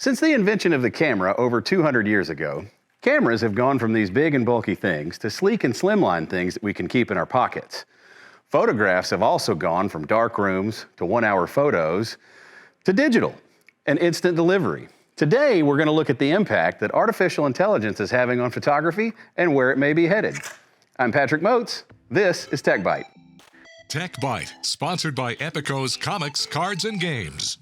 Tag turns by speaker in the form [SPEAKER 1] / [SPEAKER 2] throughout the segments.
[SPEAKER 1] Since the invention of the camera over 200 years ago, cameras have gone from these big and bulky things to sleek and slimline things that we can keep in our pockets. Photographs have also gone from dark rooms to one-hour photos to digital and instant delivery. Today, we're going to look at the impact that artificial intelligence is having on photography and where it may be headed. I'm Patrick Moats. This is tech-byte.
[SPEAKER 2] Tech-byte, sponsored by Epico's Comics, Cards, and Games.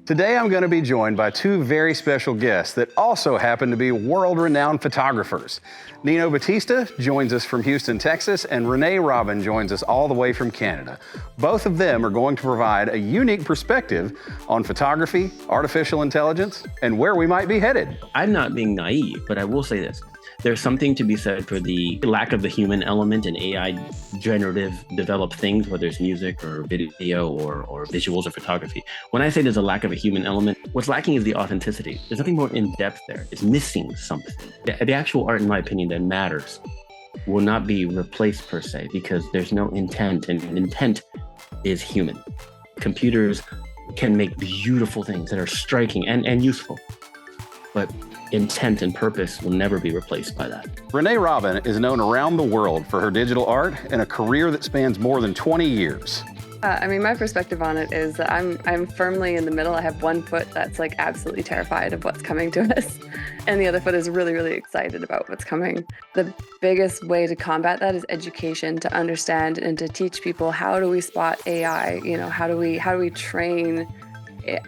[SPEAKER 1] Today I'm going to be joined by two very special guests that also happen to be world-renowned photographers. Nino Batista joins us from Houston, Texas, and Renee Robin joins us all the way from Canada. Both of them are going to provide a unique perspective on photography, artificial intelligence, and where we might be headed.
[SPEAKER 3] I'm not being naive, but I will say this. There's something to be said for the lack of the human element in AI generative developed things, whether it's music or video or visuals or photography. When I say there's a lack of a human element, what's lacking is the authenticity. There's nothing more in depth there. It's missing something. The actual art, in my opinion, that matters will not be replaced per se because there's no intent, and intent is human. Computers can make beautiful things that are striking and useful, but intent and purpose will never be replaced by that.
[SPEAKER 1] Renee Robin is known around the world for her digital art and a career that spans more than 20 years.
[SPEAKER 4] My perspective on it is that I'm firmly in the middle. I have one foot that's like absolutely terrified of what's coming to us, and the other foot is really, really excited about what's coming. The biggest way to combat that is education, to understand and to teach people how do we spot AI. How do we train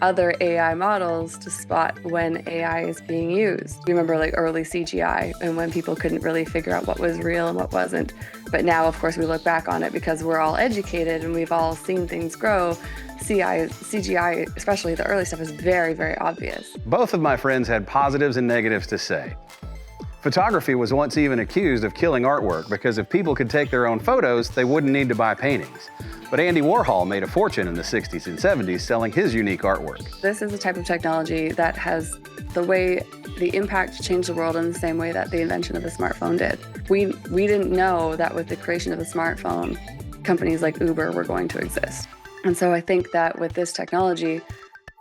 [SPEAKER 4] other AI models to spot when AI is being used. You remember like early CGI and when people couldn't really figure out what was real and what wasn't. But now, of course, we look back on it because we're all educated and we've all seen things grow. CGI, especially the early stuff, is very, very obvious.
[SPEAKER 1] Both of my friends had positives and negatives to say. Photography was once even accused of killing artwork because if people could take their own photos, they wouldn't need to buy paintings. But Andy Warhol made a fortune in the 60s and 70s selling his unique artwork.
[SPEAKER 4] This is a type of technology that has the impact changed the world in the same way that the invention of the smartphone did. We didn't know that with the creation of the smartphone, companies like Uber were going to exist. And so I think that with this technology,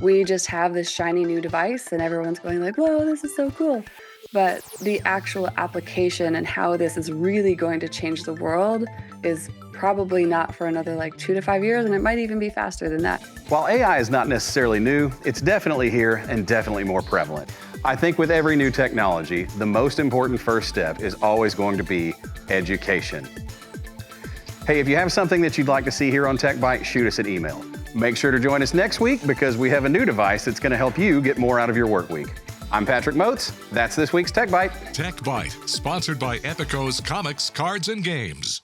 [SPEAKER 4] we just have this shiny new device and everyone's going like, whoa, this is so cool. But the actual application and how this is really going to change the world is probably not for another 2 to 5 years, and it might even be faster than that.
[SPEAKER 1] While AI is not necessarily new, it's definitely here and definitely more prevalent. I think with every new technology, the most important first step is always going to be education. Hey, if you have something that you'd like to see here on tech-byte, shoot us an email. Make sure to join us next week because we have a new device that's going to help you get more out of your work week. I'm Patrick Moats. That's this week's tech-byte.
[SPEAKER 2] Tech-byte, sponsored by Epico's Comics, Cards, and Games.